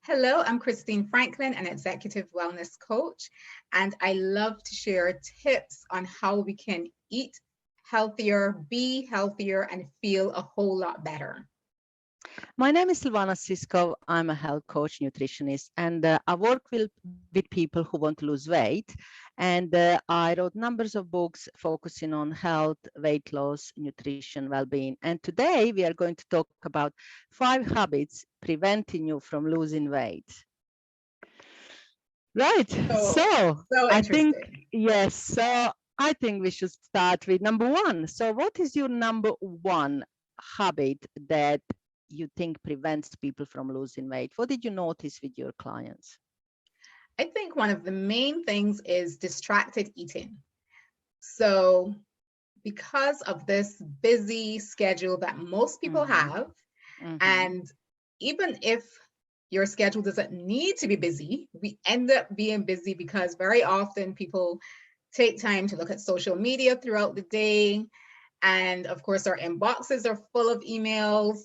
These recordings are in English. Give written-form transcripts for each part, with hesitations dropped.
Hello, I'm Christine Franklin, an executive wellness coach, and I love to share tips on how we can eat healthier, be healthier, and feel a whole lot better. My name is Silvana Siskov. I'm a health coach, nutritionist, and I work with people who want to lose weight. And I wrote numbers of books focusing on health, weight loss, nutrition, well-being. And today we are going to talk about 5 habits preventing you from losing weight. Right. So, So so I think, interesting. yes. So I think we should start with number one. So what is your number one habit that you think prevents people from losing weight? What did you notice with your clients? I think one of the main things is distracted eating. So, because of this busy schedule that most people Mm-hmm. have, Mm-hmm. and even if your schedule doesn't need to be busy, we end up being busy because very often people take time to look at social media throughout the day. And of course, our inboxes are full of emails,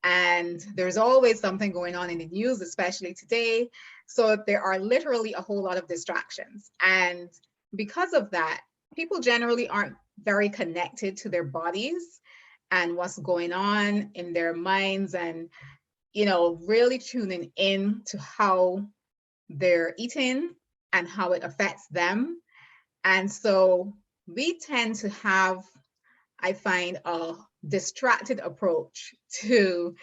and there's always something going on in the news, especially today. So there are literally a whole lot of distractions. And because of that, people generally aren't very connected to their bodies and what's going on in their minds, and really tuning in to how they're eating and how it affects them. And so we tend to have, I find, a distracted approach to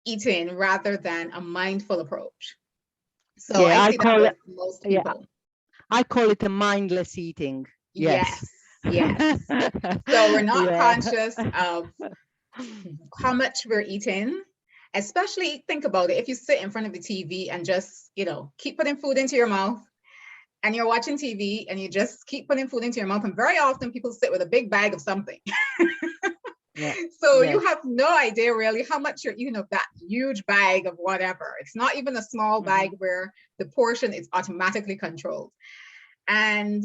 eating rather than a mindful approach. So Yeah, I I see that call with it, most yeah, people. I call it a mindless eating. Yes, Yes. yes. So we're not Yeah. conscious of how much we're eating. Especially think about it. If you sit in front of the TV and just, keep putting food into your mouth, and you're watching TV and you just keep putting food into your mouth. And very often people sit with a big bag of something. Yeah. So you Yes. have no idea really how much you're eating of that huge bag of whatever. It's not even a small bag Mm-hmm. where the portion is automatically controlled. And,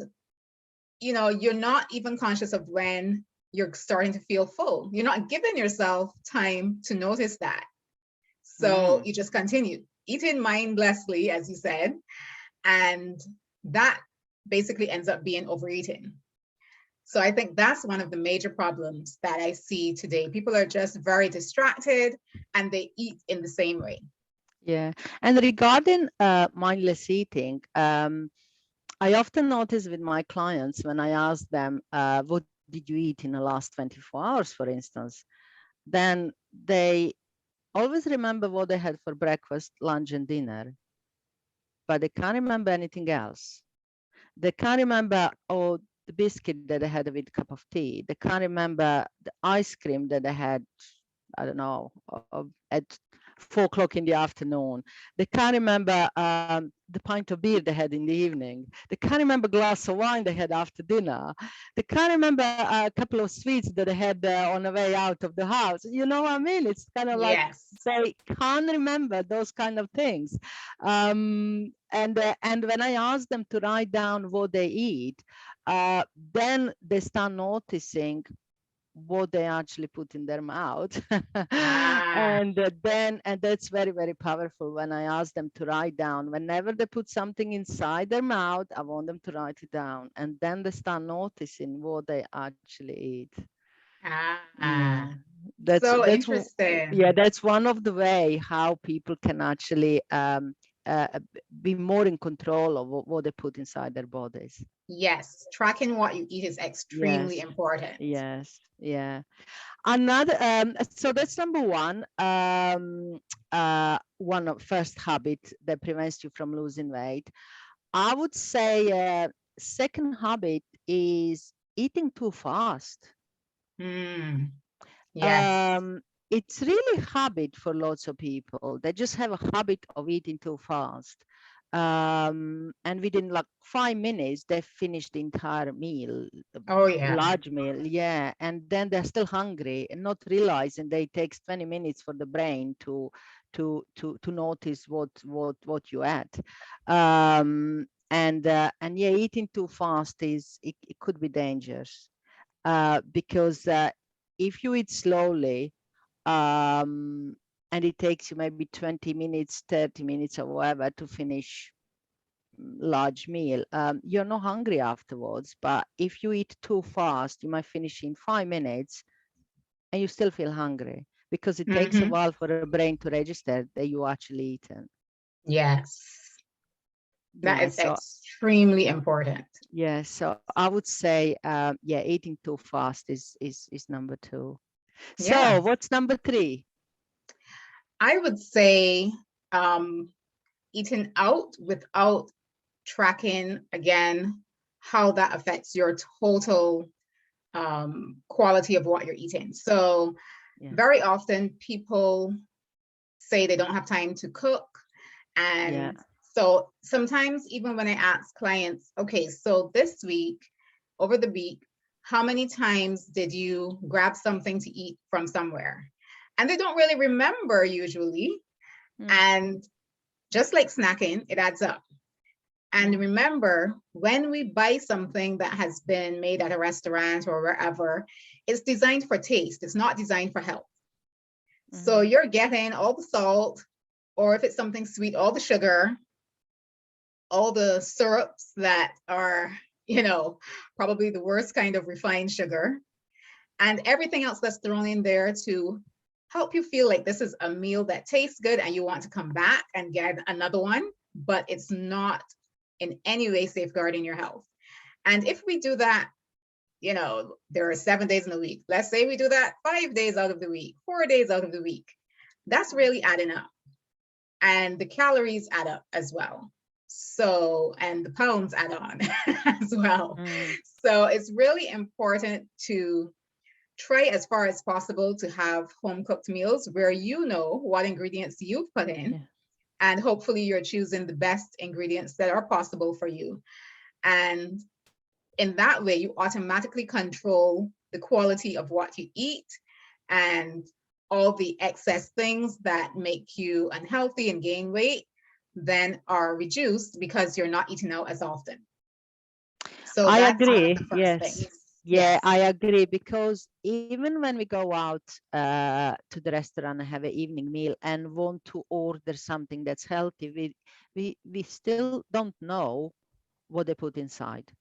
you're not even conscious of when you're starting to feel full. You're not giving yourself time to notice that. So Mm. you just continue eating mindlessly, as you said, and that basically ends up being overeating. So I think that's one of the major problems that I see today. People are just very distracted and they eat in the same way. Yeah. And regarding mindless eating, I often notice with my clients when I ask them, what did you eat in the last 24 hours, for instance, then they always remember what they had for breakfast, lunch, and dinner, but they can't remember anything else. They can't remember, oh, the biscuit that they had with a cup of tea. They can't remember the ice cream that they had, I don't know, at 4 o'clock in the afternoon. They can't remember the pint of beer they had in the evening. They can't remember a glass of wine they had after dinner. They can't remember a couple of sweets that they had on the way out of the house. You know what I mean? It's kind of like Yes. they can't remember those kind of things. And when I ask them to write down what they eat, then they start noticing what they actually put in their mouth. Ah, And that's very, very powerful. When I ask them to write down, whenever they put something inside their mouth, I want them to write it down, and then they start noticing what they actually eat. ah. Yeah, So yeah, interesting. that's one of the way how people can actually be more in control of what they put inside their bodies. Yes, tracking what you eat is extremely Yes, important. yes, yeah. Another, so that's number one. One of first habit that prevents you from losing weight. I would say second habit is eating too fast. Mm, yes. It's really habit for lots of people. They just have a habit of eating too fast. And within like 5 minutes, they finish the entire meal, a Oh, yeah. large meal, yeah. And then they're still hungry and not realizing that it takes 20 minutes for the brain to notice what you ate. And yeah, eating too fast it could be dangerous because if you eat slowly, um, and it takes you maybe 20 minutes, 30 minutes or whatever to finish large meal, you're not hungry afterwards. But if you eat too fast, you might finish in 5 minutes and you still feel hungry because it takes a Mm-hmm. while for the brain to register that you actually eaten. Yes, that Yeah, is so extremely important. yeah, so I would say, yeah, eating too fast is number two. Yeah, So what's number three? I would say eating out without tracking again how that affects your total quality of what you're eating. So Yeah, very often people say they don't have time to cook. yeah, And so sometimes even when I ask clients, okay, so this week, over the week, how many times did you grab something to eat from somewhere? And they don't really remember usually. mm, And just like snacking, it adds up. And mm, remember, when we buy something that has been made at a restaurant or wherever, it's designed for taste. It's not designed for health. So mm-hmm, you're getting all the salt, or if it's something sweet, all the sugar, all the syrups that are, probably the worst kind of refined sugar, and everything else that's thrown in there to help you feel like this is a meal that tastes good and you want to come back and get another one, but it's not in any way safeguarding your health. And if we do that, there are 7 days in a week. Let's say we do that 5 days out of the week, 4 days out of the week. That's really adding up. And the calories add up as well. So, and the pounds add on as well. mm, So it's really important to try as far as possible to have home cooked meals where you know what ingredients you've put in, yeah. and hopefully you're choosing the best ingredients that are possible for you. And in that way, you automatically control the quality of what you eat, and all the excess things that make you unhealthy and gain weight then are reduced because you're not eating out as often. So I that's one of the agree. first Yes. things. Yeah, Yes. I agree because even when we go out to the restaurant and have an evening meal and want to order something that's healthy, we still don't know what they put inside.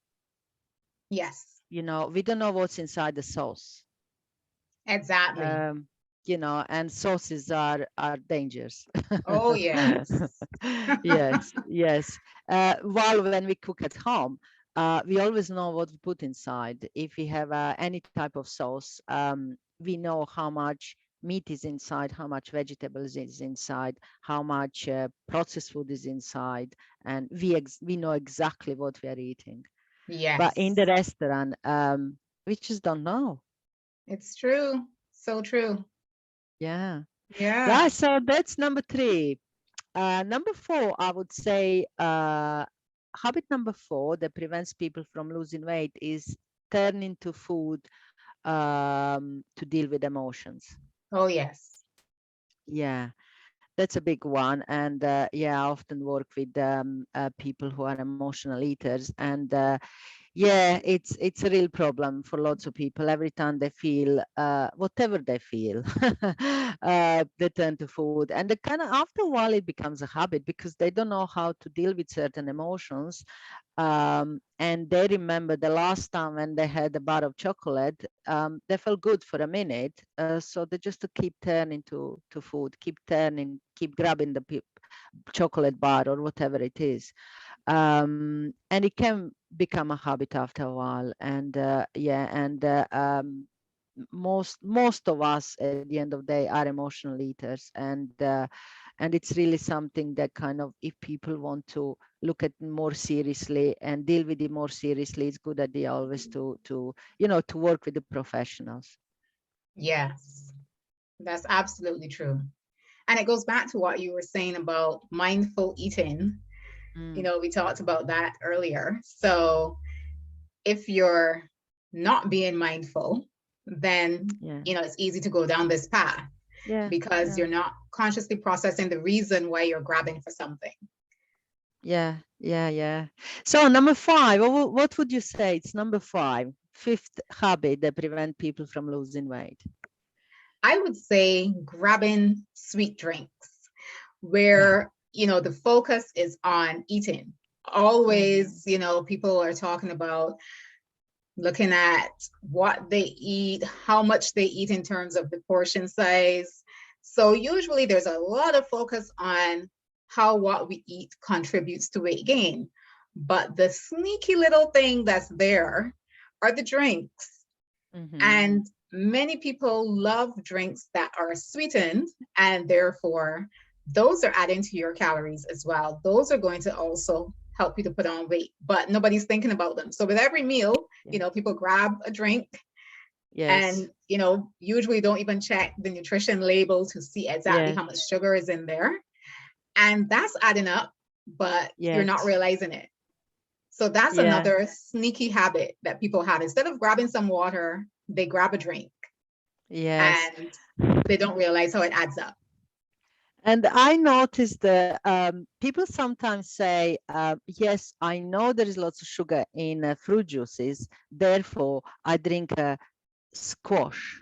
Yes. We don't know what's inside the sauce. Exactly. Um, and sauces are dangerous. Oh, yes. Yes, yes. While when we cook at home, we always know what we put inside. If we have any type of sauce, we know how much meat is inside, how much vegetables is inside, how much processed food is inside, and we know exactly what we are eating. But in the Yes. restaurant, we just don't know. It's true. So true. Yeah. Yeah, Yeah. so that's number three. Number four, I would say, habit number four that prevents people from losing weight is turning to food to deal with emotions. Oh, yes. Yeah, that's a big one. And yeah, I often work with people who are emotional eaters, and yeah, it's a real problem for lots of people. Every time they feel whatever they feel, they turn to food, and they kind of after a while it becomes a habit because they don't know how to deal with certain emotions. And they remember the last time when they had a bar of chocolate, they felt good for a minute. So they just keep turning to food, keep grabbing the chocolate bar or whatever it is. And it can become a habit after a while. And yeah, and most of us at the end of the day are emotional eaters, and it's really something that kind of, if people want to look at more seriously and deal with it more seriously, it's good idea always to work with the professionals. Yes. That's absolutely true. And it goes back to what you were saying about mindful eating. Mm, We talked about that earlier. So if you're not being mindful, then, yeah, it's easy to go down this path yeah, because yeah, you're not consciously processing the reason why you're grabbing for something. yeah, yeah, yeah. So number five, what would you say? It's number five, fifth habit that prevent people from losing weight. I would say grabbing sweet drinks Yeah. where, the focus is on eating. Always, people are talking about looking at what they eat, how much they eat in terms of the portion size. So usually there's a lot of focus on how what we eat contributes to weight gain. But the sneaky little thing that's there are the drinks. Mm-hmm. And many people love drinks that are sweetened, and therefore, those are adding to your calories as well. Those are going to also help you to put on weight, but nobody's thinking about them. So with every meal, Yeah. people grab a drink Yes. and, usually don't even check the nutrition label to see exactly Yes. how much sugar is in there. And that's adding up, but you're not Yes. realizing it. So that's Yeah. another sneaky habit that people have. Instead of grabbing some water, they grab a drink Yes. and they don't realize how it adds up. And I noticed that people sometimes say, yes, I know there is lots of sugar in fruit juices, therefore I drink squash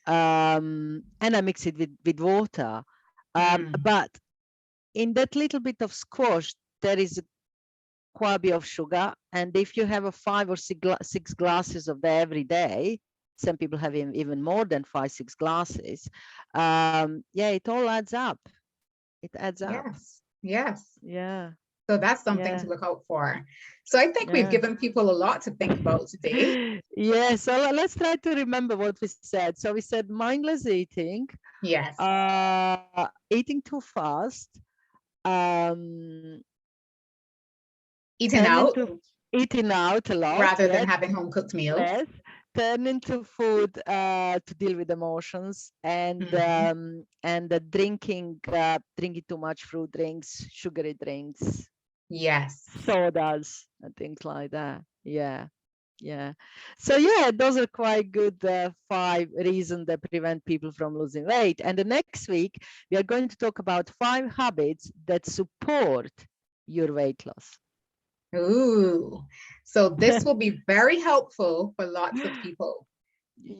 and I mix it with water. Mm, But in that little bit of squash, there is quite a bit of sugar. And if you have a 5 or 6 glasses of that every day, some people have even more than 5, 6 glasses. Yeah, it all adds up. It adds up. yes, yes. Yeah, So that's something yeah, to look out for. So I think we've yeah. given people a lot to think about today. Yeah, so let's try to remember what we said. So we said mindless eating, Yes, eating too fast, um, eating turning out to eating out a lot, rather than yeah, having home cooked meals. less, turning to food to deal with emotions, Mhm. and drinking too much fruit drinks, sugary drinks, Yes. sodas, and things like that. Yeah. Yeah. So yeah, those are quite good 5 reasons that prevent people from losing weight. And the next week, we are going to talk about 5 habits that support your weight loss. Ooh. So this will be very helpful for lots of people.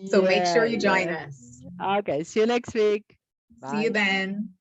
So make sure Yeah, you join yeah. us. Okay, see you next week. See you Bye. then.